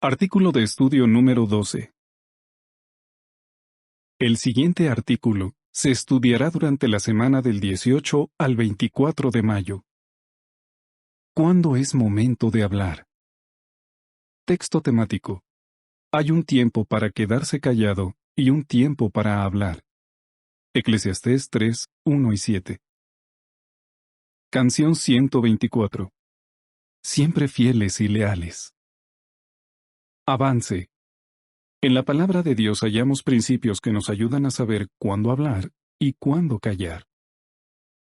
Artículo de estudio número 12. El siguiente artículo se estudiará durante la semana del 18 al 24 de mayo. ¿Cuándo es momento de hablar? Texto temático. Hay un tiempo para quedarse callado y un tiempo para hablar. Eclesiastés 3, 1 y 7. Canción 124. Siempre fieles y leales. Avance. En la palabra de Dios hallamos principios que nos ayudan a saber cuándo hablar y cuándo callar.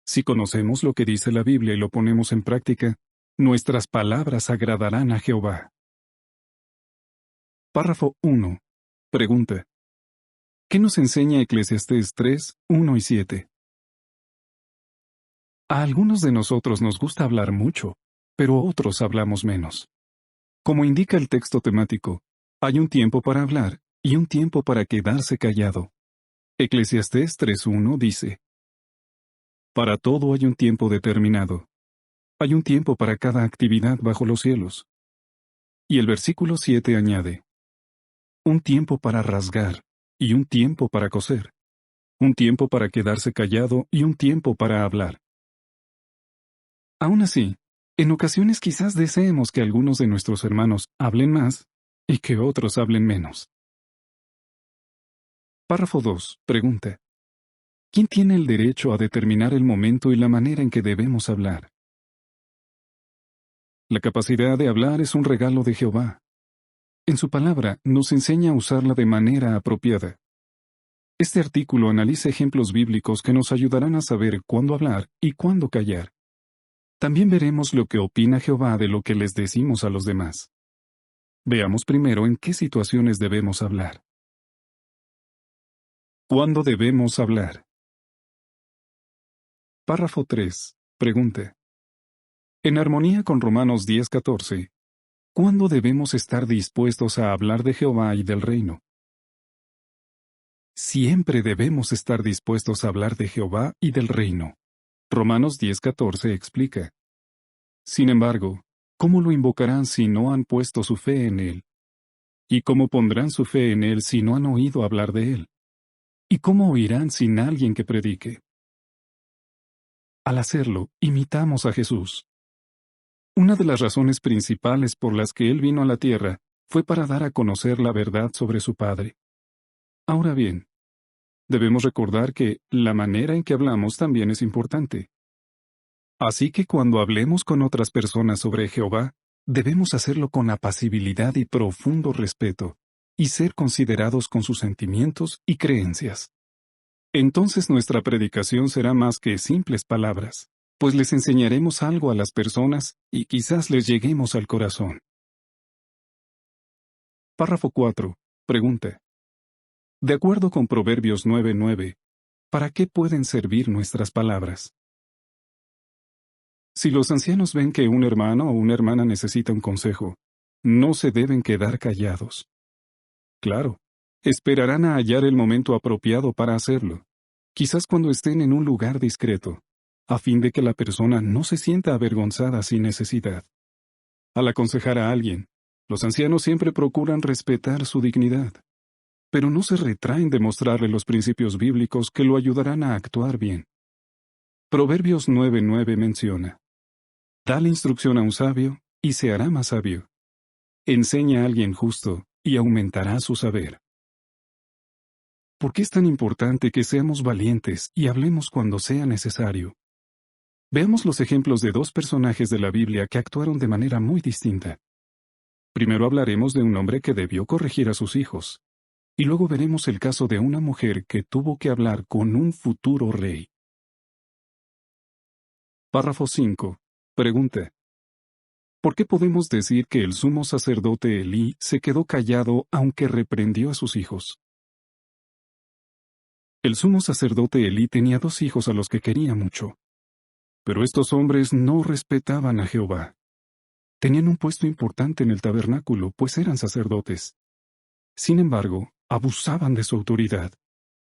Si conocemos lo que dice la Biblia y lo ponemos en práctica, nuestras palabras agradarán a Jehová. Párrafo 1. Pregunta. ¿Qué nos enseña Eclesiastés 3, 1 y 7? A algunos de nosotros nos gusta hablar mucho, pero a otros hablamos menos. Como indica el texto temático, hay un tiempo para hablar y un tiempo para quedarse callado. Eclesiastés 3:1 dice: Para todo hay un tiempo determinado. Hay un tiempo para cada actividad bajo los cielos. Y el versículo 7 añade: un tiempo para rasgar y un tiempo para coser. Un tiempo para quedarse callado y un tiempo para hablar. Aún así, en ocasiones quizás deseemos que algunos de nuestros hermanos hablen más y que otros hablen menos. Párrafo 2. Pregunta. ¿Quién tiene el derecho a determinar el momento y la manera en que debemos hablar? La capacidad de hablar es un regalo de Jehová. En su palabra nos enseña a usarla de manera apropiada. Este artículo analiza ejemplos bíblicos que nos ayudarán a saber cuándo hablar y cuándo callar. También veremos lo que opina Jehová de lo que les decimos a los demás. Veamos primero en qué situaciones debemos hablar. ¿Cuándo debemos hablar? Párrafo 3. Pregunta. En armonía con Romanos 10:14, ¿cuándo debemos estar dispuestos a hablar de Jehová y del reino? Siempre debemos estar dispuestos a hablar de Jehová y del reino. Romanos 10:14 explica. Sin embargo, ¿cómo lo invocarán si no han puesto su fe en Él? ¿Y cómo pondrán su fe en Él si no han oído hablar de Él? ¿Y cómo oirán sin alguien que predique? Al hacerlo, imitamos a Jesús. Una de las razones principales por las que Él vino a la tierra fue para dar a conocer la verdad sobre su Padre. Ahora bien, debemos recordar que la manera en que hablamos también es importante. Así que cuando hablemos con otras personas sobre Jehová, debemos hacerlo con apacibilidad y profundo respeto, y ser considerados con sus sentimientos y creencias. Entonces nuestra predicación será más que simples palabras, pues les enseñaremos algo a las personas y quizás les lleguemos al corazón. Párrafo 4. Pregunta. De acuerdo con Proverbios 9:9, ¿para qué pueden servir nuestras palabras? Si los ancianos ven que un hermano o una hermana necesita un consejo, no se deben quedar callados. Claro, esperarán a hallar el momento apropiado para hacerlo, quizás cuando estén en un lugar discreto, a fin de que la persona no se sienta avergonzada sin necesidad. Al aconsejar a alguien, los ancianos siempre procuran respetar su dignidad, pero no se retraen de mostrarle los principios bíblicos que lo ayudarán a actuar bien. Proverbios 9:9 menciona: dale instrucción a un sabio, y se hará más sabio. Enseña a alguien justo, y aumentará su saber. ¿Por qué es tan importante que seamos valientes y hablemos cuando sea necesario? Veamos los ejemplos de dos personajes de la Biblia que actuaron de manera muy distinta. Primero hablaremos de un hombre que debió corregir a sus hijos, y luego veremos el caso de una mujer que tuvo que hablar con un futuro rey. Párrafo 5. Pregunta. ¿Por qué podemos decir que el sumo sacerdote Elí se quedó callado aunque reprendió a sus hijos? El sumo sacerdote Elí tenía dos hijos a los que quería mucho. Pero estos hombres no respetaban a Jehová. Tenían un puesto importante en el tabernáculo, pues eran sacerdotes. Sin embargo, abusaban de su autoridad,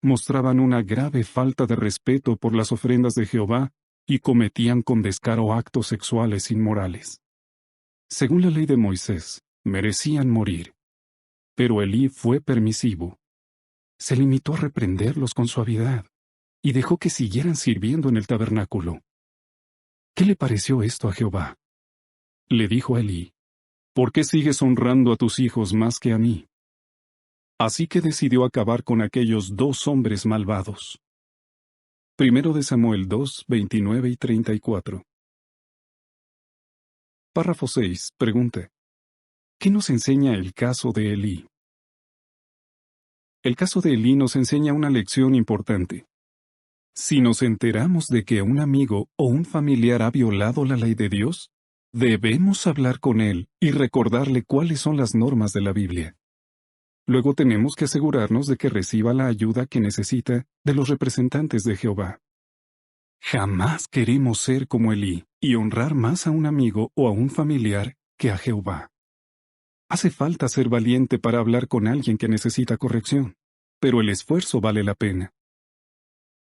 mostraban una grave falta de respeto por las ofrendas de Jehová y cometían con descaro actos sexuales inmorales. Según la ley de Moisés, Merecían morir. Pero Elí fue permisivo. Se limitó a reprenderlos con suavidad y dejó que siguieran sirviendo en el tabernáculo. ¿Qué le pareció esto a Jehová? Le dijo a Elí: ¿por qué sigues honrando a tus hijos más que a mí? Así que decidió acabar con aquellos 2 hombres malvados. Primero de Samuel 2, 29 y 34. Párrafo 6. Pregunta: ¿qué nos enseña el caso de Elí? El caso de Elí nos enseña una lección importante. Si nos enteramos de que un amigo o un familiar ha violado la ley de Dios, debemos hablar con él y recordarle cuáles son las normas de la Biblia. Luego tenemos que asegurarnos de que reciba la ayuda que necesita de los representantes de Jehová. Jamás queremos ser como Elí y honrar más a un amigo o a un familiar que a Jehová. Hace falta ser valiente para hablar con alguien que necesita corrección, pero el esfuerzo vale la pena.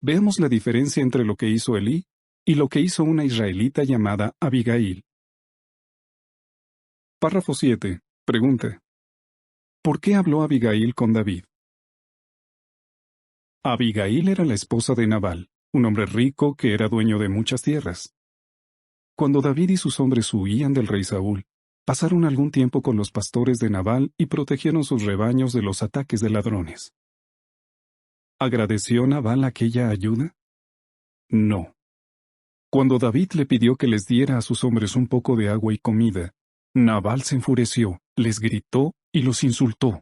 Veamos la diferencia entre lo que hizo Elí y lo que hizo una israelita llamada Abigail. Párrafo 7. Pregunta: ¿por qué habló Abigail con David? Abigail era la esposa de Nabal, un hombre rico que era dueño de muchas tierras. Cuando David y sus hombres huían del rey Saúl, pasaron algún tiempo con los pastores de Nabal y protegieron sus rebaños de los ataques de ladrones. ¿Agradeció Nabal aquella ayuda? No. Cuando David le pidió que les diera a sus hombres un poco de agua y comida, Nabal se enfureció, les gritó y los insultó.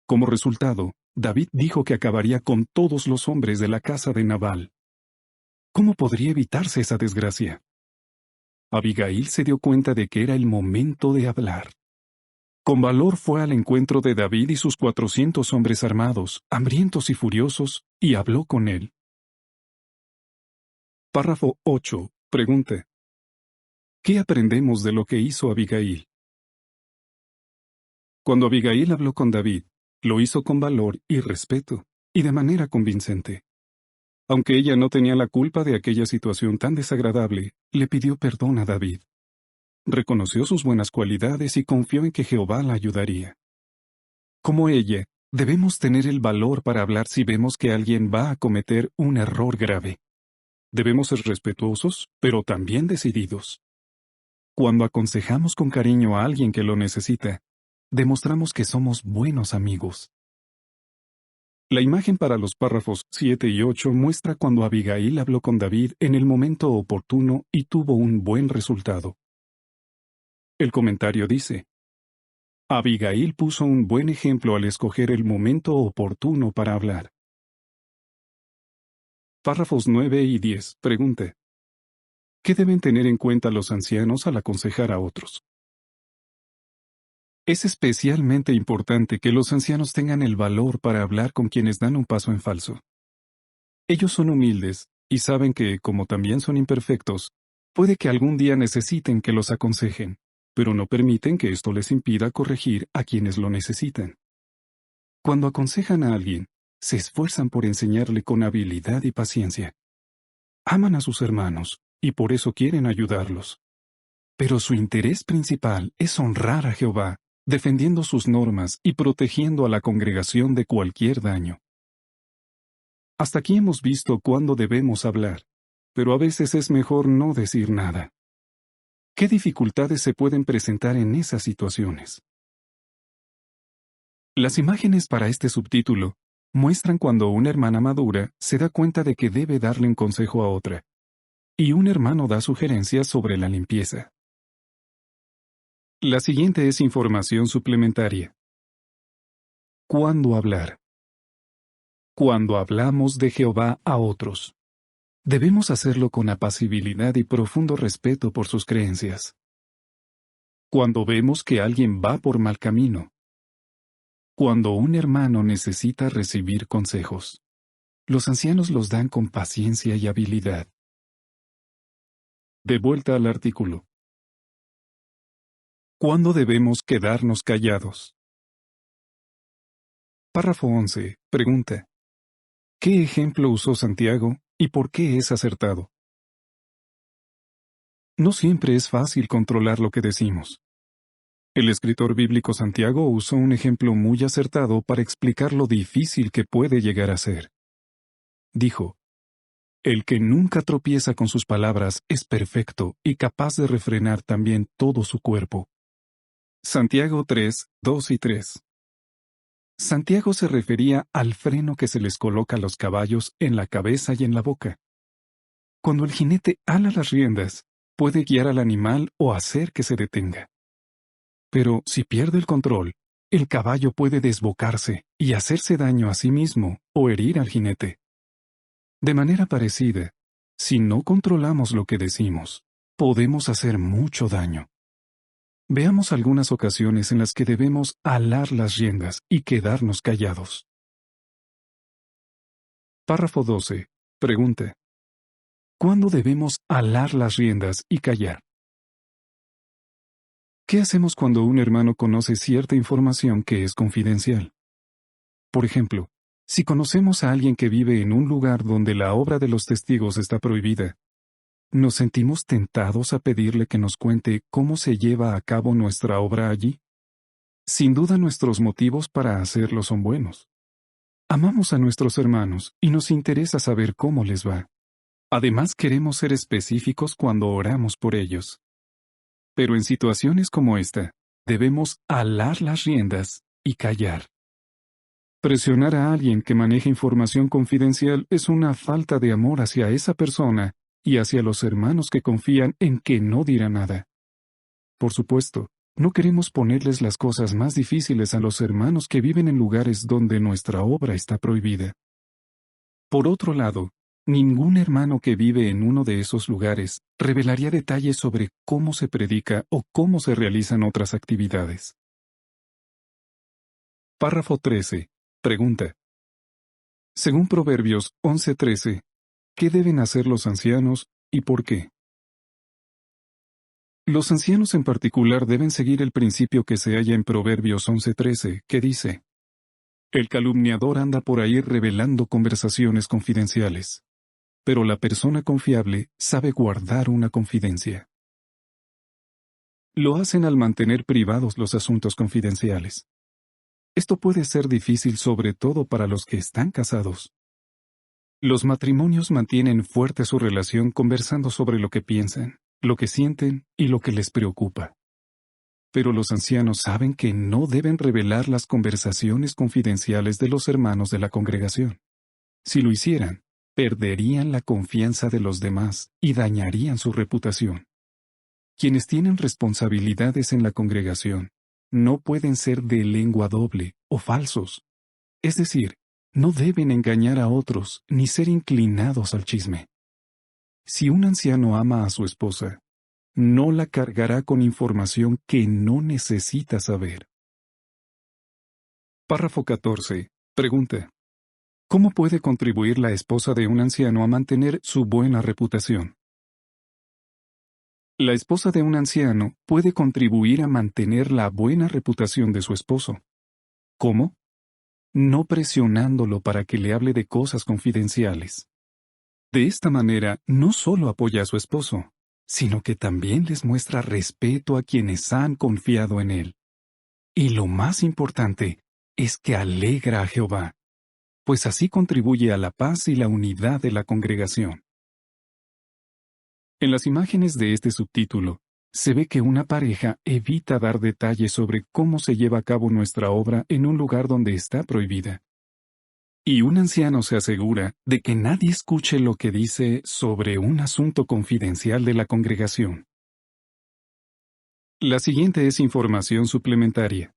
Como resultado, David dijo que acabaría con todos los hombres de la casa de Nabal. ¿Cómo podría evitarse esa desgracia? Abigail se dio cuenta de que era el momento de hablar. Con valor fue al encuentro de David y sus 400 hombres armados, hambrientos y furiosos, y habló con él. Párrafo 8. Pregunta: ¿qué aprendemos de lo que hizo Abigail? Cuando Abigail habló con David, lo hizo con valor y respeto, y de manera convincente. Aunque ella no tenía la culpa de aquella situación tan desagradable, le pidió perdón a David. Reconoció sus buenas cualidades y confió en que Jehová la ayudaría. Como ella, debemos tener el valor para hablar si vemos que alguien va a cometer un error grave. Debemos ser respetuosos, pero también decididos. Cuando aconsejamos con cariño a alguien que lo necesita, demostramos que somos buenos amigos. La imagen para los párrafos 7 y 8 muestra cuando Abigail habló con David en el momento oportuno y tuvo un buen resultado. El comentario dice: Abigail puso un buen ejemplo al escoger el momento oportuno para hablar. Párrafos 9 y 10. Pregunta: ¿qué deben tener en cuenta los ancianos al aconsejar a otros? Es especialmente importante que los ancianos tengan el valor para hablar con quienes dan un paso en falso. Ellos son humildes y saben que, como también son imperfectos, puede que algún día necesiten que los aconsejen, pero no permiten que esto les impida corregir a quienes lo necesitan. Cuando aconsejan a alguien, se esfuerzan por enseñarle con habilidad y paciencia. Aman a sus hermanos y por eso quieren ayudarlos. Pero su interés principal es honrar a Jehová, defendiendo sus normas y protegiendo a la congregación de cualquier daño. Hasta aquí hemos visto cuándo debemos hablar, pero a veces es mejor no decir nada. ¿Qué dificultades se pueden presentar en esas situaciones? Las imágenes para este subtítulo muestran cuando una hermana madura se da cuenta de que debe darle un consejo a otra, y un hermano da sugerencias sobre la limpieza. La siguiente es información suplementaria. ¿Cuándo hablar? Cuando hablamos de Jehová a otros. Debemos hacerlo con apacibilidad y profundo respeto por sus creencias. Cuando vemos que alguien va por mal camino. Cuando un hermano necesita recibir consejos. Los ancianos los dan con paciencia y habilidad. De vuelta al artículo. ¿Cuándo debemos quedarnos callados? Párrafo 11. Pregunta: ¿qué ejemplo usó Santiago y por qué es acertado? No siempre es fácil controlar lo que decimos. El escritor bíblico Santiago usó un ejemplo muy acertado para explicar lo difícil que puede llegar a ser. Dijo, el que nunca tropieza con sus palabras es perfecto y capaz de refrenar también todo su cuerpo. Santiago 3, 2 y 3. Santiago se refería al freno que se les coloca a los caballos en la cabeza y en la boca. Cuando el jinete ala las riendas, puede guiar al animal o hacer que se detenga. Pero si pierde el control, el caballo puede desbocarse y hacerse daño a sí mismo o herir al jinete. De manera parecida, si no controlamos lo que decimos, podemos hacer mucho daño. Veamos algunas ocasiones en las que debemos alar las riendas y quedarnos callados. Párrafo 12. Pregunta. ¿Cuándo debemos alar las riendas y callar? ¿Qué hacemos cuando un hermano conoce cierta información que es confidencial? Por ejemplo, si conocemos a alguien que vive en un lugar donde la obra de los testigos está prohibida, ¿nos sentimos tentados a pedirle que nos cuente cómo se lleva a cabo nuestra obra allí? Sin duda nuestros motivos para hacerlo son buenos. Amamos a nuestros hermanos y nos interesa saber cómo les va. Además queremos ser específicos cuando oramos por ellos. Pero en situaciones como esta, debemos alar las riendas y callar. Presionar a alguien que maneja información confidencial es una falta de amor hacia esa persona y hacia los hermanos que confían en que no dirá nada. Por supuesto, no queremos ponerles las cosas más difíciles a los hermanos que viven en lugares donde nuestra obra está prohibida. Por otro lado, ningún hermano que vive en uno de esos lugares revelaría detalles sobre cómo se predica o cómo se realizan otras actividades. Párrafo 13. Pregunta. Según Proverbios 11:13, ¿qué deben hacer los ancianos y por qué? Los ancianos en particular deben seguir el principio que se halla en Proverbios 11:13, que dice: el calumniador anda por ahí revelando conversaciones confidenciales, pero la persona confiable sabe guardar una confidencia. Lo hacen al mantener privados los asuntos confidenciales. Esto puede ser difícil sobre todo para los que están casados. Los matrimonios mantienen fuerte su relación conversando sobre lo que piensan, lo que sienten y lo que les preocupa. Pero los ancianos saben que no deben revelar las conversaciones confidenciales de los hermanos de la congregación. Si lo hicieran, perderían la confianza de los demás y dañarían su reputación. Quienes tienen responsabilidades en la congregación no pueden ser de lengua doble o falsos. Es decir, no deben engañar a otros ni ser inclinados al chisme. Si un anciano ama a su esposa, no la cargará con información que no necesita saber. Párrafo 14. Pregunta. ¿Cómo puede contribuir la esposa de un anciano a mantener su buena reputación? La esposa de un anciano puede contribuir a mantener la buena reputación de su esposo. ¿Cómo? No presionándolo para que le hable de cosas confidenciales. De esta manera, no solo apoya a su esposo, sino que también les muestra respeto a quienes han confiado en él. Y lo más importante es que alegra a Jehová, pues así contribuye a la paz y la unidad de la congregación. En las imágenes de este subtítulo, se ve que una pareja evita dar detalles sobre cómo se lleva a cabo nuestra obra en un lugar donde está prohibida. Y un anciano se asegura de que nadie escuche lo que dice sobre un asunto confidencial de la congregación. La siguiente es información suplementaria.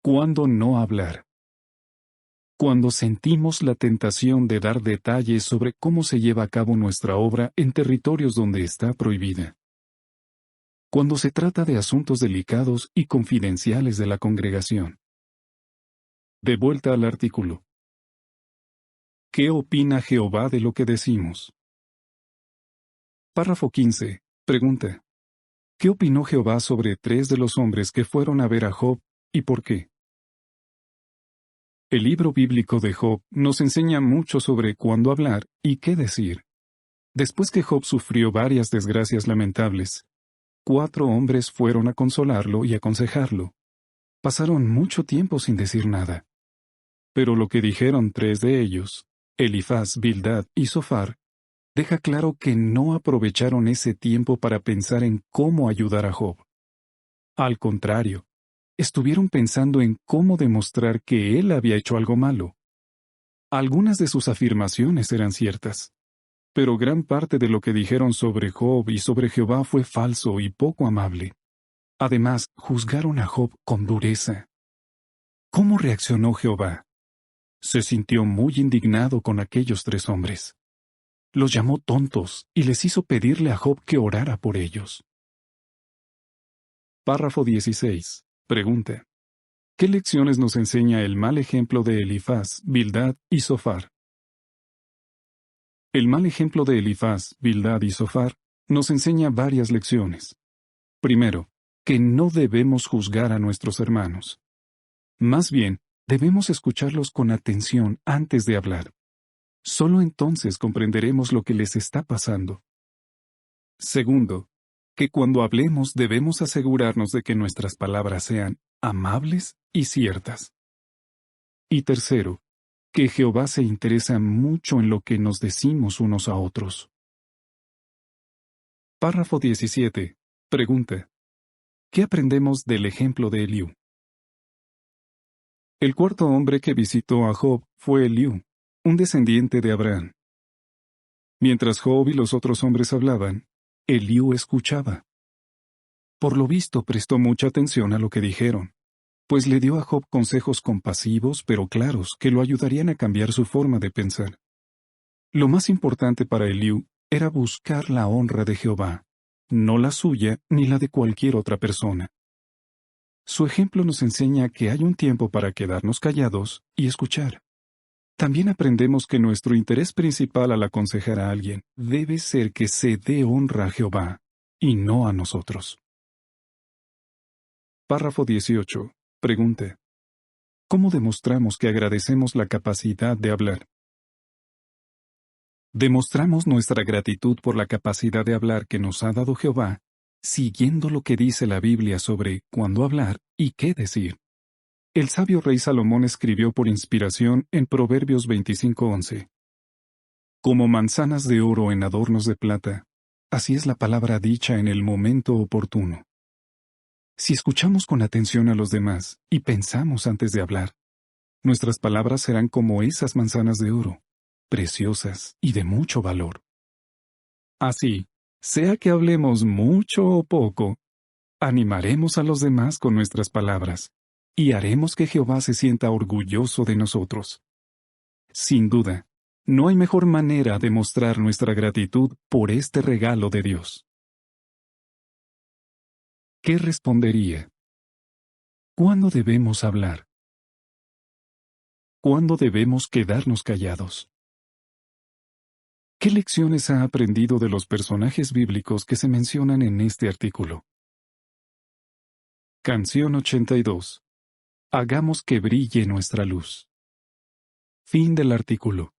¿Cuándo no hablar? Cuando sentimos la tentación de dar detalles sobre cómo se lleva a cabo nuestra obra en territorios donde está prohibida. Cuando se trata de asuntos delicados y confidenciales de la congregación. De vuelta al artículo. ¿Qué opina Jehová de lo que decimos? Párrafo 15. Pregunta. ¿Qué opinó Jehová sobre 3 de los hombres que fueron a ver a Job y por qué? El libro bíblico de Job nos enseña mucho sobre cuándo hablar y qué decir. Después que Job sufrió varias desgracias lamentables, 4 hombres fueron a consolarlo y aconsejarlo. Pasaron mucho tiempo sin decir nada. Pero lo que dijeron 3 de ellos, Elifaz, Bildad y Zofar, deja claro que no aprovecharon ese tiempo para pensar en cómo ayudar a Job. Al contrario, estuvieron pensando en cómo demostrar que él había hecho algo malo. Algunas de sus afirmaciones eran ciertas, pero gran parte de lo que dijeron sobre Job y sobre Jehová fue falso y poco amable. Además, juzgaron a Job con dureza. ¿Cómo reaccionó Jehová? Se sintió muy indignado con aquellos 3 hombres. Los llamó tontos y les hizo pedirle a Job que orara por ellos. Párrafo 16. Pregunta. ¿Qué lecciones nos enseña el mal ejemplo de Elifaz, Bildad y Zofar? El mal ejemplo de Elifaz, Bildad y Zofar nos enseña varias lecciones. Primero, que no debemos juzgar a nuestros hermanos. Más bien, debemos escucharlos con atención antes de hablar. Solo entonces comprenderemos lo que les está pasando. Segundo, que cuando hablemos debemos asegurarnos de que nuestras palabras sean amables y ciertas. Y tercero, que Jehová se interesa mucho en lo que nos decimos unos a otros. Párrafo 17. Pregunta. ¿Qué aprendemos del ejemplo de Eliú? El cuarto hombre que visitó a Job fue Eliú, un descendiente de Abraham. Mientras Job y los otros hombres hablaban, Eliú escuchaba. Por lo visto prestó mucha atención a lo que dijeron, pues le dio a Job consejos compasivos pero claros que lo ayudarían a cambiar su forma de pensar. Lo más importante para Eliú era buscar la honra de Jehová, no la suya ni la de cualquier otra persona. Su ejemplo nos enseña que hay un tiempo para quedarnos callados y escuchar. También aprendemos que nuestro interés principal al aconsejar a alguien debe ser que se dé honra a Jehová y no a nosotros. Párrafo 18. Pregunta. ¿Cómo demostramos que agradecemos la capacidad de hablar? Demostramos nuestra gratitud por la capacidad de hablar que nos ha dado Jehová, siguiendo lo que dice la Biblia sobre cuándo hablar y qué decir. El sabio rey Salomón escribió por inspiración en Proverbios 25:11. Como manzanas de oro en adornos de plata, así es la palabra dicha en el momento oportuno. Si escuchamos con atención a los demás y pensamos antes de hablar, nuestras palabras serán como esas manzanas de oro, preciosas y de mucho valor. Así, sea que hablemos mucho o poco, animaremos a los demás con nuestras palabras y haremos que Jehová se sienta orgulloso de nosotros. Sin duda, no hay mejor manera de mostrar nuestra gratitud por este regalo de Dios. ¿Qué respondería? ¿Cuándo debemos hablar? ¿Cuándo debemos quedarnos callados? ¿Qué lecciones ha aprendido de los personajes bíblicos que se mencionan en este artículo? Canción 82. Hagamos que brille nuestra luz. Fin del artículo.